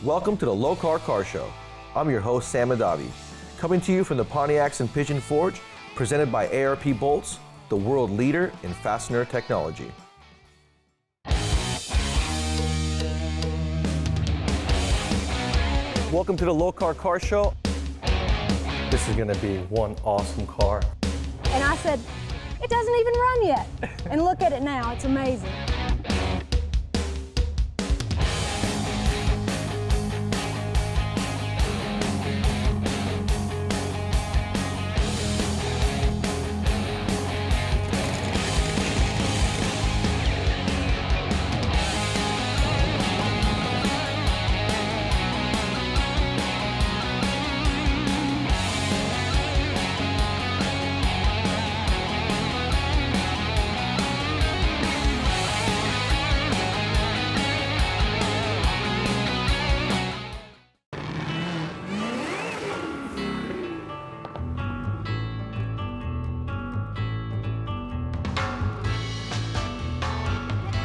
Welcome to the Lokar Car Show. I'm your host, Sam Adavi, coming to you from the Pontiacs and Pigeon Forge, presented by ARP Bolts, the world leader in fastener technology. Welcome to the Lokar Car Show. This is gonna be one awesome car. And I said, it doesn't even run yet. And look at it now, it's amazing.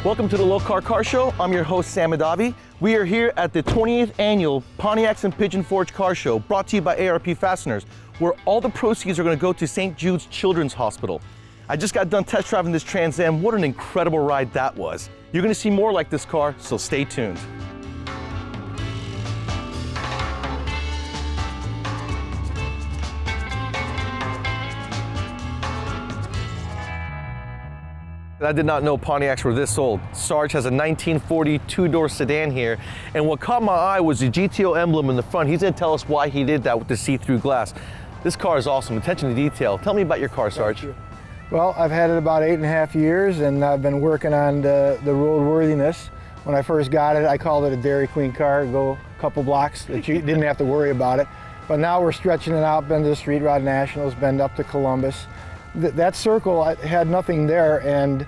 Welcome to the Lokar Car Show. I'm your host, Sam Adavi. We are here at the 20th annual Pontiacs and Pigeon Forge Car Show, brought to you by ARP Fasteners, where all the proceeds are going to go to St. Jude's Children's Hospital. I just got done test driving this Trans Am. What an incredible ride that was. You're going to see more like this car, so stay tuned. I did not know Pontiacs were this old. Sarge has a 1940 two-door sedan here, and what caught my eye was the GTO emblem in the front. He's gonna tell us why he did that with the see-through glass. This car is awesome. Attention to detail. Tell me about your car, Sarge. Well, I've had it about 8.5 years, and I've been working on the roadworthiness. When I first got it, I called it a Dairy Queen car, go a couple blocks that you didn't have to worry about it. But now we're stretching it out, been to the Street Rod Nationals, been up to Columbus. That circle had nothing there, and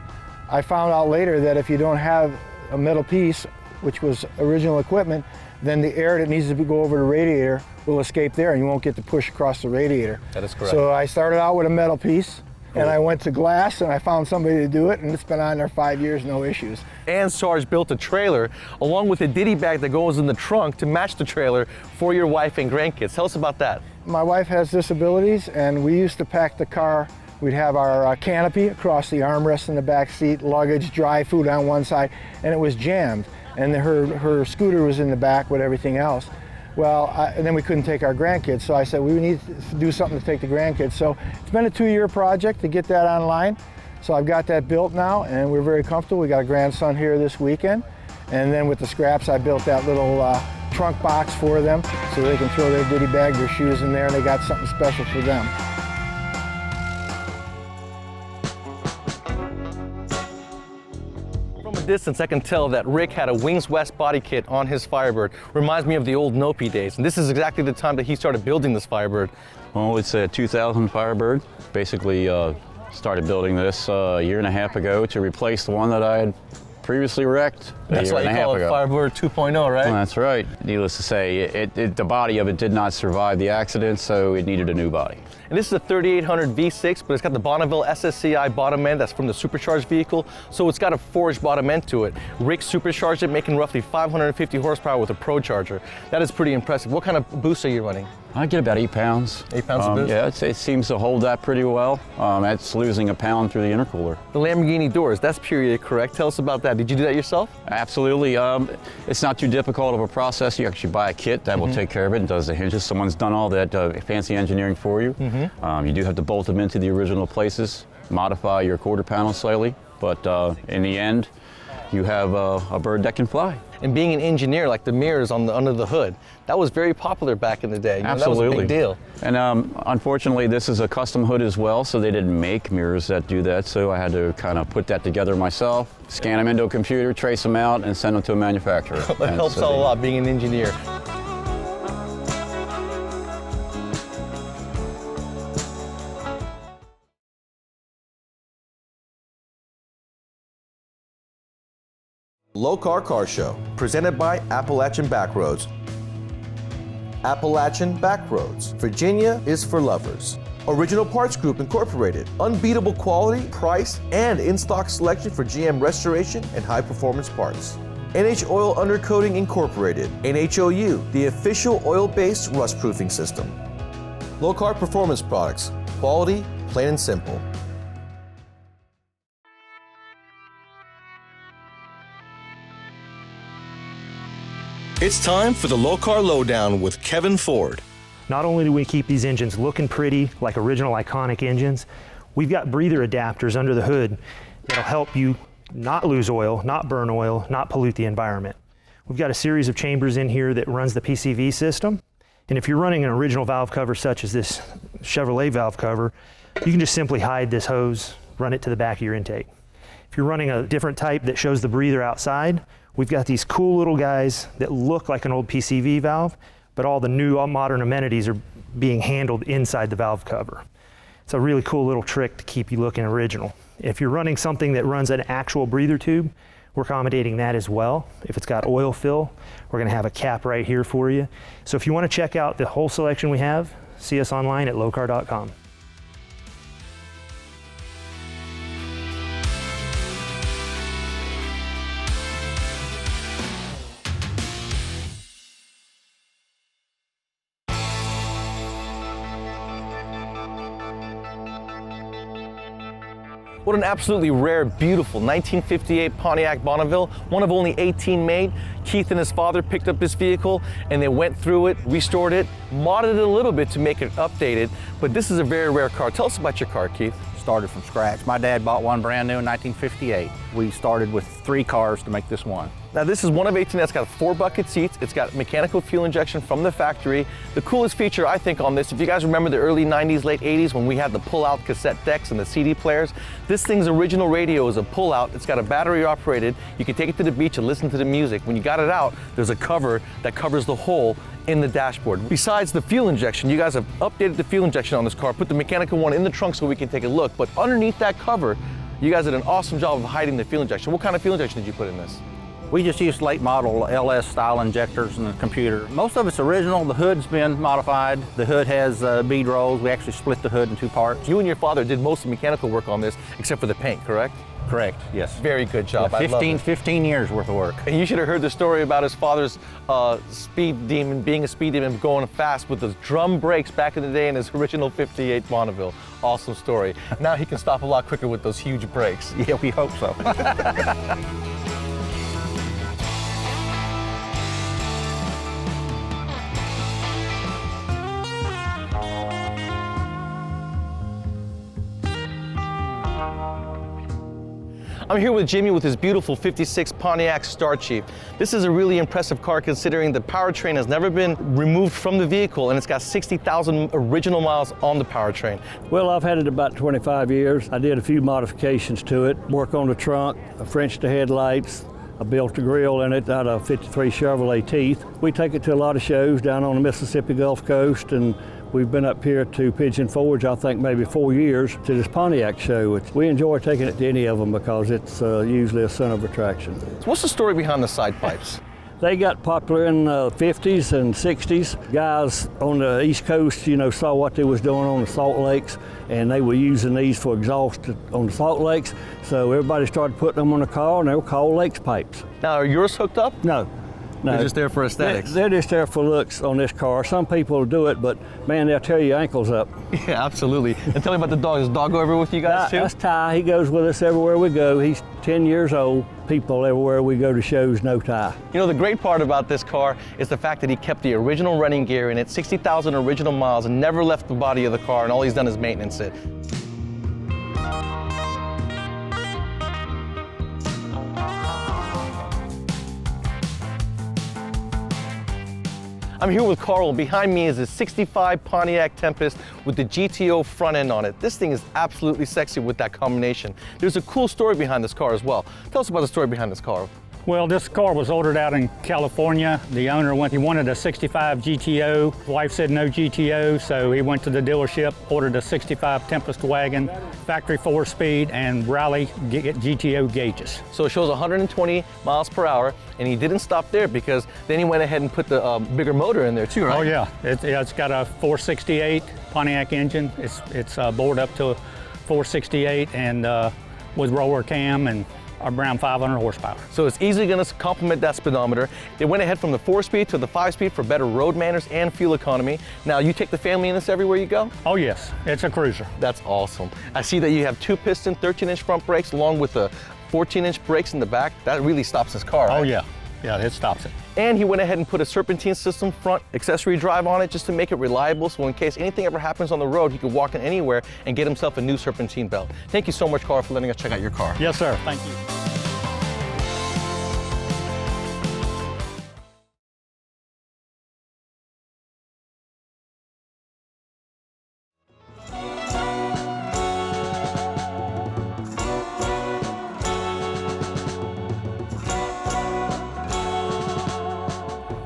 I found out later that if you don't have a metal piece, which was original equipment, then the air that needs to go over the radiator will escape there, and you won't get to push across the radiator. That is correct. So I started out with a metal piece, and I went to glass, and I found somebody to do it, and it's been on there 5 years, no issues. And Sarge built a trailer along with a ditty bag that goes in the trunk to match the trailer for your wife and grandkids. Tell us about that. My wife has disabilities, and we used to pack the car. We'd have our canopy across the armrest in the back seat, luggage, dry food on one side, and it was jammed. And her scooter was in the back with everything else. Well, and then we couldn't take our grandkids, so I said, we need to do something to take the grandkids. So it's been a 2-year project to get that online. So I've got that built now, and we're very comfortable. We got a grandson here this weekend. And then with the scraps, I built that little trunk box for them so they can throw their ditty bag, their shoes in there, and they got something special for them. Distance, I can tell that Rick had a Wings West body kit on his Firebird. Reminds me of the old Nopi days, and this is exactly the time that he started building this Firebird. Well, it's a 2000 Firebird. Basically started building this a year and a half ago to replace the one that I had previously wrecked a year and a half ago. That's why you call it Firebird 2.0, right? Well, that's right. Needless to say, the body of it did not survive the accident, so it needed a new body. And this is a 3800 V6, but it's got the Bonneville SSCI bottom end that's from the supercharged vehicle, so it's got a forged bottom end to it. Rick supercharged it, making roughly 550 horsepower with a Pro Charger. That is pretty impressive. What kind of boost are you running? I get about 8 pounds. 8 pounds of boost? Yeah, it seems to hold that pretty well. It's losing a pound through the intercooler. The Lamborghini doors, that's period correct. Tell us about that. Did you do that yourself? Absolutely. It's not too difficult of a process. You actually buy a kit that will take care of it and does the hinges. Someone's done all that fancy engineering for you. You do have to bolt them into the original places, modify your quarter panel slightly, but in the end, you have a bird that can fly. And being an engineer, like the mirrors under the hood, that was very popular back in the day. Absolutely. That was a big deal. And unfortunately, this is a custom hood as well, so they didn't make mirrors that do that, so I had to kind of put that together myself, scan them into a computer, trace them out, and send them to a manufacturer. That helps out a lot, being an engineer. Lokar Car Show, presented by Appalachian Backroads. Appalachian Backroads. Virginia is for lovers. Original Parts Group Incorporated. Unbeatable quality, price, and in-stock selection for GM restoration and high-performance parts. NH Oil Undercoating Incorporated, NHOU, the official oil-based rust-proofing system. Lokar Performance Products, quality, plain and simple. It's time for the Lokar Lowdown with Kevin Ford. Not only do we keep these engines looking pretty, like original iconic engines, we've got breather adapters under the hood that'll help you not lose oil, not burn oil, not pollute the environment. We've got a series of chambers in here that runs the PCV system. And if you're running an original valve cover such as this Chevrolet valve cover, you can just simply hide this hose, run it to the back of your intake. If you're running a different type that shows the breather outside, we've got these cool little guys that look like an old PCV valve, but all the new modern amenities are being handled inside the valve cover. It's a really cool little trick to keep you looking original. If you're running something that runs an actual breather tube, we're accommodating that as well. If it's got oil fill, we're gonna have a cap right here for you. So if you wanna check out the whole selection we have, see us online at lokar.com. What an absolutely rare, beautiful 1958 Pontiac Bonneville, one of only 18 made. Keith and his father picked up this vehicle and they went through it, restored it, modded it a little bit to make it updated, but this is a very rare car. Tell us about your car, Keith. Started from scratch. My dad bought one brand new in 1958. We started with 3 cars to make this one. Now this is one of 18 that's got 4 bucket seats. It's got mechanical fuel injection from the factory. The coolest feature I think on this, if you guys remember the early 90s, late 80s when we had the pull-out cassette decks and the CD players, this thing's original radio is a pull-out. It's got a battery operated. You can take it to the beach and listen to the music. When you got it out, there's a cover that covers the hole in the dashboard. Besides the fuel injection, you guys have updated the fuel injection on this car, put the mechanical one in the trunk so we can take a look, but underneath that cover, you guys did an awesome job of hiding the fuel injection. What kind of fuel injection did you put in this? We just used late model LS style injectors in the computer. Most of it's original. The hood's been modified. The hood has bead rolls. We actually split the hood in 2 parts. You and your father did most of the mechanical work on this, except for the paint, correct? Correct, yes. Very good job. Yeah, I love it. 15 years worth of work. And you should have heard the story about his father's speed demon, being a speed demon, going fast with those drum brakes back in the day in his original 58 Bonneville. Awesome story. Now he can stop a lot quicker with those huge brakes. Yeah, we hope so. I'm here with Jimmy with his beautiful 56 Pontiac Star Chief. This is a really impressive car considering the powertrain has never been removed from the vehicle and it's got 60,000 original miles on the powertrain. Well, I've had it about 25 years. I did a few modifications to it, work on the trunk, I Frenched the headlights, I built a grill in it out of 53 Chevrolet teeth. We take it to a lot of shows down on the Mississippi Gulf Coast, and we've been up here to Pigeon Forge, I think maybe 4 years, to this Pontiac show. We enjoy taking it to any of them because it's usually a center of attraction. So what's the story behind the side pipes? They got popular in the 50s and 60s. Guys on the East Coast, you know, saw what they was doing on the salt lakes, and they were using these for exhaust on the salt lakes. So everybody started putting them on the car, and they were called lakes pipes. Now, are yours hooked up? No. No. They're just there for aesthetics. They're just there for looks on this car. Some people do it, but man, they'll tear your ankles up. Yeah, absolutely. And tell me about the dog. Does the dog go everywhere with you guys too? That's Ty. He goes with us everywhere we go. He's 10 years old. People everywhere we go to shows know Ty. You know, the great part about this car is the fact that he kept the original running gear in it, 60,000 original miles, and never left the body of the car, and all he's done is maintenance it. I'm here with Carl. Behind me is a 65 Pontiac Tempest with the GTO front end on it. This thing is absolutely sexy with that combination. There's a cool story behind this car as well. Tell us about the story behind this car. Well, this car was ordered out in California. The owner wanted a 65 GTO. His wife said no GTO, so he went to the dealership, ordered a 65 Tempest wagon, factory 4-speed, and Rally GTO gauges. So it shows 120 miles per hour, and he didn't stop there because then he went ahead and put the bigger motor in there too, right? Oh yeah, it's got a 468 Pontiac engine. It's bored up to 468 and with roller cam and around 500 horsepower. So it's easily going to complement that speedometer. They went ahead from the 4-speed to the 5-speed for better road manners and fuel economy. Now you take the family in this everywhere you go? Oh yes, it's a cruiser. That's awesome. I see that you have 2-piston, 13-inch front brakes along with the 14-inch brakes in the back. That really stops this car, right? Oh yeah, it stops it. And he went ahead and put a serpentine system front accessory drive on it just to make it reliable, so in case anything ever happens on the road, he could walk in anywhere and get himself a new serpentine belt. Thank you so much, Carl, for letting us check out your car. Yes, sir. Thank you.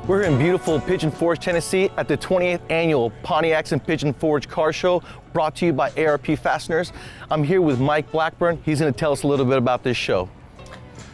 We're in beautiful Pigeon Forge, Tennessee at the 20th annual Pontiacs and Pigeon Forge Car Show, brought to you by ARP Fasteners. I'm here with Mike Blackburn. He's going to tell us a little bit about this show.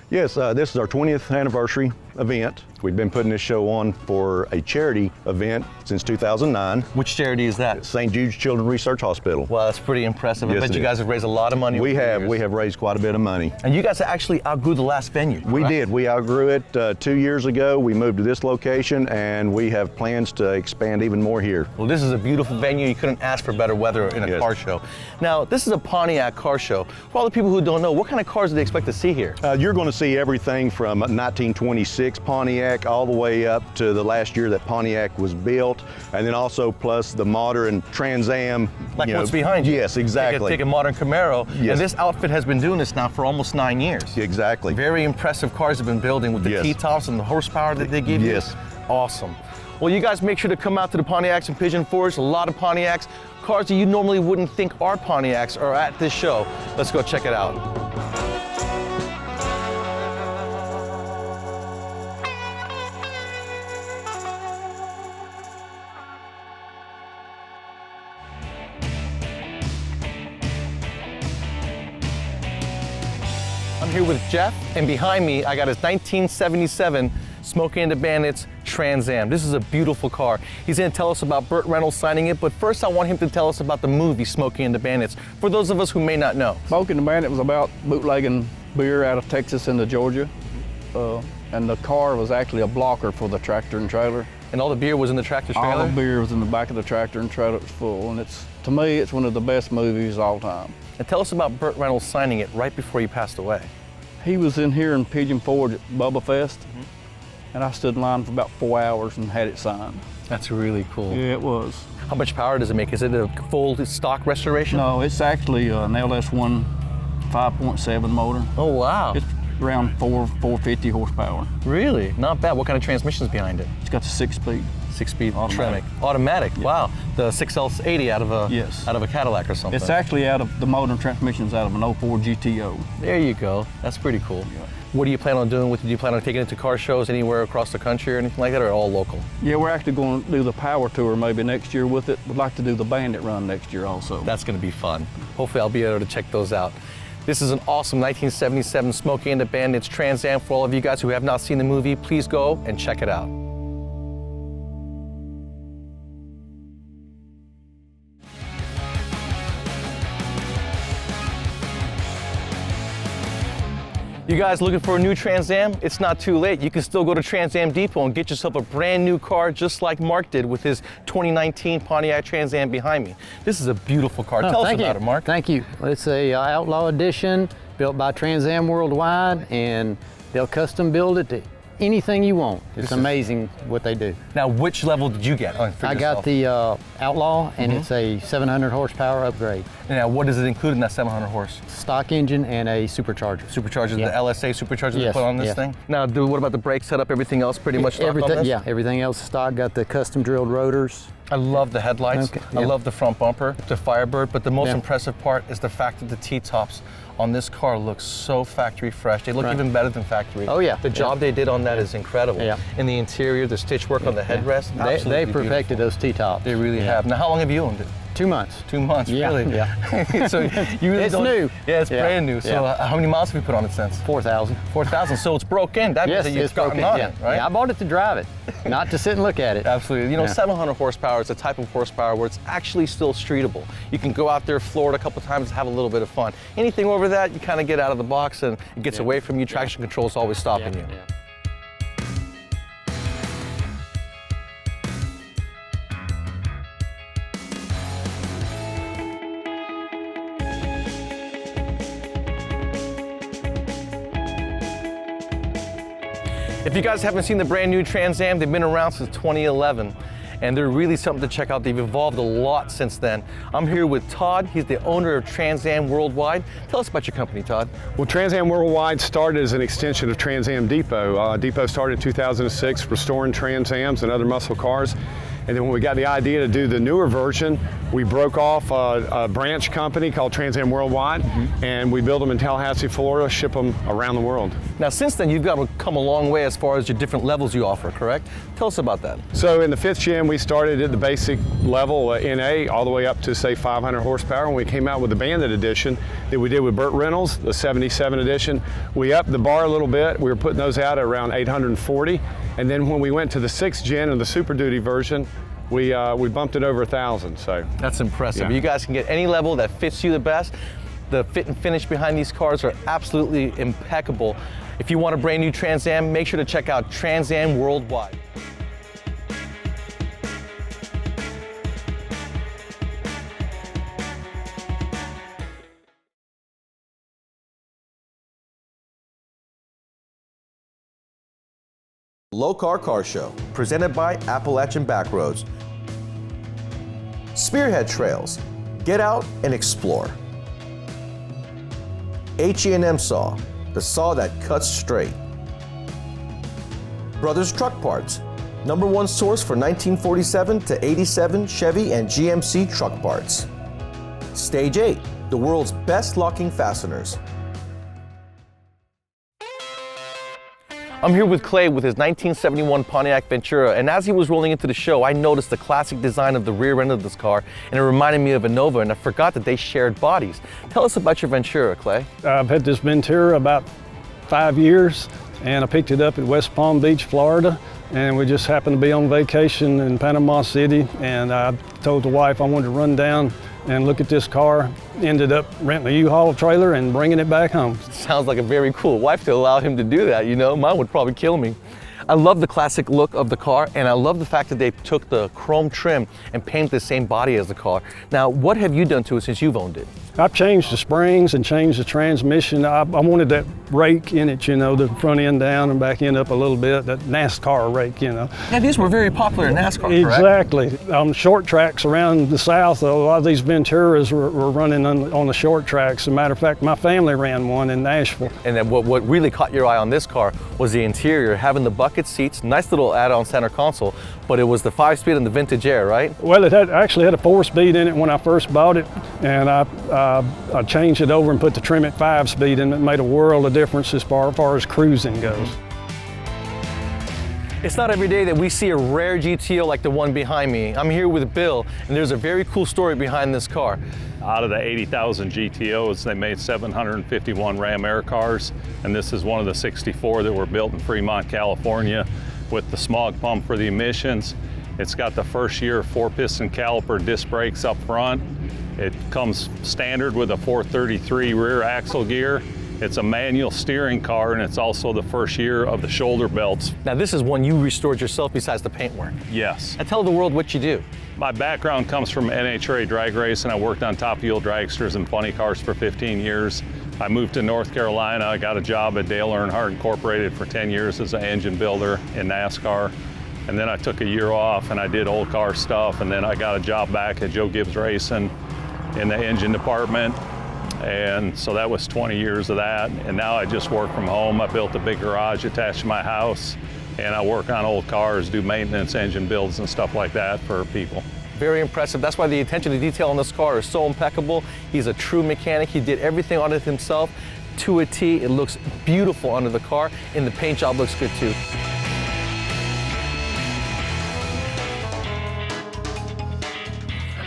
Yes, this is our 20th anniversary event. We've been putting this show on for a charity event since 2009. Which charity is that? St. Jude's Children's Research Hospital. Well, that's pretty impressive. I Yes, bet it you guys is. have raised a lot of money. We over the have. years. We have raised quite a bit of money. And you guys actually outgrew the last venue. We correct? did. We outgrew it 2 years ago. We moved to this location, and we have plans to expand even more here. Well, this is a beautiful venue. You couldn't ask for better weather in a Yes. car show. Now, this is a Pontiac car show. For all the people who don't know, what kind of cars do they expect to see here? You're going to see everything from 1926 Pontiac all the way up to the last year that Pontiac was built, and then also plus the modern Trans Am. Like what's behind you. Yes, exactly. Take a modern Camaro. Yes. And this outfit has been doing this now for almost 9 years. Exactly. Very impressive cars have been building with the Yes. T-tops and the horsepower that they give you. Yes. Awesome. Well, you guys make sure to come out to the Pontiacs and Pigeon Forge. A lot of Pontiacs. Cars that you normally wouldn't think are Pontiacs are at this show. Let's go check it out. I'm here with Jeff, and behind me, I got his 1977 Smokey and the Bandits Trans Am. This is a beautiful car. He's gonna tell us about Burt Reynolds signing it, but first I want him to tell us about the movie Smokey and the Bandits, for those of us who may not know. Smokey and the Bandit was about bootlegging beer out of Texas into Georgia, and the car was actually a blocker for the tractor and trailer. And all the beer was in the tractor trailer? All the beer was in the back of the tractor and trailer was full, and to me, it's one of the best movies of all time. And tell us about Burt Reynolds signing it right before he passed away. He was in here in Pigeon Forge at Bubba Fest, and I stood in line for about 4 hours and had it signed. That's really cool. Yeah, it was. How much power does it make? Is it a full stock restoration? No, it's actually an LS1 5.7 motor. Oh, wow. It's around 450 horsepower. Really? Not bad. What kind of transmission's behind it? It's got the 6-speed. 6-speed Automatic. Tremec. Automatic. Yeah. Wow. The 6L80 out of a Yes. out of a Cadillac or something. It's actually out of the modern transmissions out of an 04 GTO. There you go. That's pretty cool. Yeah. What do you plan on doing with it? Do you plan on taking it to car shows anywhere across the country or anything like that, or all local? Yeah, we're actually going to do the power tour maybe next year with it. We'd like to do the Bandit run next year also. That's going to be fun. Hopefully I'll be able to check those out. This is an awesome 1977 Smokey and the Bandits Trans Am. For all of you guys who have not seen the movie, please go and check it out. You guys looking for a new Trans Am? It's not too late. You can still go to Trans Am Depot and get yourself a brand new car just like Mark did with his 2019 Pontiac Trans Am behind me. This is a beautiful car. Tell us about it, Mark. Thank you. It's a Outlaw Edition built by Trans Am Worldwide, and they'll custom build it to anything you want. It's amazing what they do. Now, which level did you get? I got the Outlaw, and it's a 700 horsepower upgrade. Now, what does it include in that 700 horse? Stock engine and a supercharger. Supercharger, Yeah. the LSA supercharger they Yes, put on this yes. thing? Now, what about the brake setup? Everything else pretty much stock on this? Yeah, everything else is stock. Got the custom drilled rotors. I love the headlights. Okay, I yeah. love the front bumper, the Firebird, but the most Yeah. impressive part is the fact that the T-tops on this car look so factory fresh. They look Right. even better than factory. Oh, yeah. The job they did on that is incredible. Yeah. In the interior, the stitch work on the headrest, They absolutely perfected beautiful. those T-tops. They really Yeah. have. Now, how long have you owned it? 2 months. 2 months, Yeah, really? yeah. So you really It's don't- new. Yeah, it's Yeah, brand new. So yeah. how many miles have you put on it since? 4,000. 4,000. So it's broken. That Yes, means that you've it's gotten broken. on Yeah. it, right? Yeah, I bought it to drive it, not to sit and look at it. Absolutely. You know, Yeah. 700 horsepower is a type of horsepower where it's actually still streetable. You can go out there, floor it a couple times, and have a little bit of fun. Anything over that, you kind of get out of the box and it gets away from you. Traction control is always stopping you. If you guys haven't seen the brand new Trans Am, they've been around since 2011. And they're really something to check out. They've evolved a lot since then. I'm here with Todd. He's the owner of Trans Am Worldwide. Tell us about your company, Todd. Well, Trans Am Worldwide started as an extension of Trans Am Depot. Depot started in 2006, restoring Trans Ams and other muscle cars. And then when we got the idea to do the newer version, we broke off a branch company called Trans Am Worldwide, and we build them in Tallahassee, Florida, ship them around the world. Now, since then, you've got to come a long way as far as your different levels you offer, correct? Tell us about that. So in the 5th gen, we started at the basic level, NA, all the way up to, say, 500 horsepower. And we came out with the Bandit edition that we did with Burt Reynolds, the 77 edition. We upped the bar a little bit. We were putting those out at around 840. And then when we went to the 6th gen and the Super Duty version, we bumped it over 1,000. So that's impressive. Yeah. You guys can get any level that fits you the best. The fit and finish behind these cars are absolutely impeccable. If you want a brand new Trans Am, make sure to check out Trans Am Worldwide. Lokar Car Show, presented by Appalachian Backroads. Spearhead Trails, get out and explore. H&M Saw, the saw that cuts straight. Brothers Truck Parts, #1 source for 1947 to 87 Chevy and GMC truck parts. Stage 8, the world's best locking fasteners. I'm here with Clay with his 1971 Pontiac Ventura, and as he was rolling into the show, I noticed the classic design of the rear end of this car, and it reminded me of a Nova, and I forgot that they shared bodies. Tell us about your Ventura, Clay. I've had this Ventura about 5 years, and I picked it up at West Palm Beach, Florida, and we just happened to be on vacation in Panama City, and I told the wife I wanted to run down and look at this car. Ended up renting a U-Haul trailer and bringing it back home. Sounds like a very cool wife to allow him to do that, you know? Mine would probably kill me. I love the classic look of the car, and I love the fact that they took the chrome trim and painted the same body as the car. Now, what have you done to it since you've owned it? I've changed the springs and changed the transmission. I wanted that rake in it, you know, the front end down and back end up a little bit, that NASCAR rake, you know. Yeah, these were very popular in NASCAR, correct? Exactly. On short tracks around the South, a lot of these Venturas were running on the short tracks. As a matter of fact, my family ran one in Nashville. And then what really caught your eye on this car was the interior, having the bucket seats, nice little add-on center console, but it was the 5-speed and the vintage air, right? Well, it actually had a 4-speed in it when I first bought it, and I changed it over and put the trim at 5-speed, and it made a world of difference as far as cruising goes. It's not every day that we see a rare GTO like the one behind me. I'm here with Bill, and there's a very cool story behind this car. Out of the 80,000 GTOs, they made 751 Ram Air cars, and this is one of the 64 that were built in Fremont, California, with the smog pump for the emissions. It's got the first year 4-piston caliper disc brakes up front. It comes standard with a 433 rear axle gear. It's a manual steering car, and it's also the first year of the shoulder belts. Now this is one you restored yourself besides the paintwork. Yes. And tell the world what you do. My background comes from NHRA drag race, and I worked on top fuel dragsters and funny cars for 15 years. I moved to North Carolina. I got a job at Dale Earnhardt Incorporated for 10 years as an engine builder in NASCAR. And then I took a year off and I did old car stuff, and then I got a job back at Joe Gibbs Racing in the engine department. And so that was 20 years of that. And now I just work from home. I built a big garage attached to my house, and I work on old cars, do maintenance, engine builds and stuff like that for people. Very impressive. That's why the attention to detail on this car is so impeccable. He's a true mechanic. He did everything on it himself to a T. It looks beautiful under the car, and the paint job looks good too.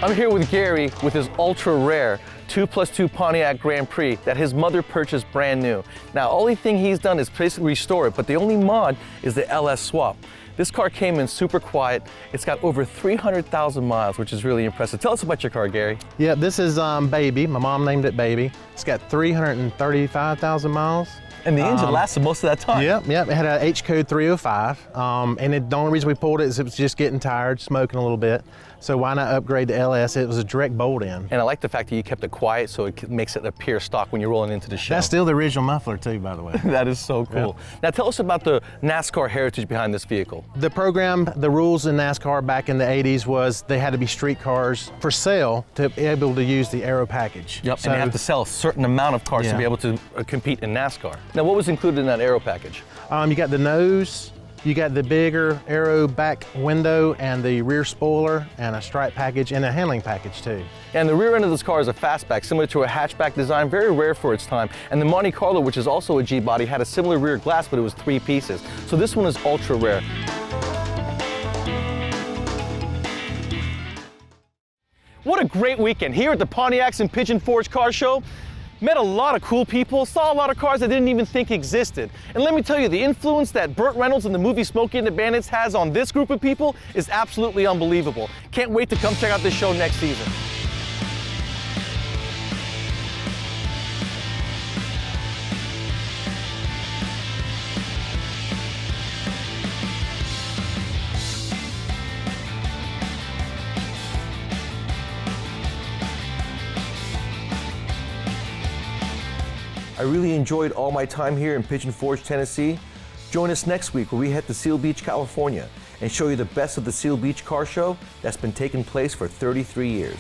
I'm here with Gary with his ultra rare 2+2 Pontiac Grand Prix that his mother purchased brand new. Now, only thing he's done is basically restore it, but the only mod is the LS swap. This car came in super quiet. It's got over 300,000 miles, which is really impressive. Tell us about your car, Gary. Yeah, this is Baby. My mom named it Baby. It's got 335,000 miles. And the engine lasted most of that time. Yep. It had a H code 305. And the only reason we pulled it is it was just getting tired, smoking a little bit. So why not upgrade to LS? It was a direct bolt in. And I like the fact that you kept it quiet so it makes it appear stock when you're rolling into the show. That's still the original muffler too, by the way. That is so cool. Yep. Now tell us about the NASCAR heritage behind this vehicle. The program, the rules in NASCAR back in the 80s was they had to be street cars for sale to be able to use the aero package. Yep, so, and they have to sell a certain amount of cars to Yeah. be able to compete in NASCAR. Now what was included in that aero package? You got the nose, you got the bigger aero back window and the rear spoiler and a stripe package and a handling package too. And the rear end of this car is a fastback, similar to a hatchback design, very rare for its time. And the Monte Carlo, which is also a G-body, had a similar rear glass, but it was 3 pieces. So this one is ultra rare. What a great weekend here at the Pontiacs and Pigeon Forge Car Show. Met a lot of cool people, saw a lot of cars I didn't even think existed. And let me tell you, the influence that Burt Reynolds in the movie Smokey and the Bandits has on this group of people is absolutely unbelievable. Can't wait to come check out this show next season. I really enjoyed all my time here in Pigeon Forge, Tennessee. Join us next week where we head to Seal Beach, California and show you the best of the Seal Beach Car Show that's been taking place for 33 years.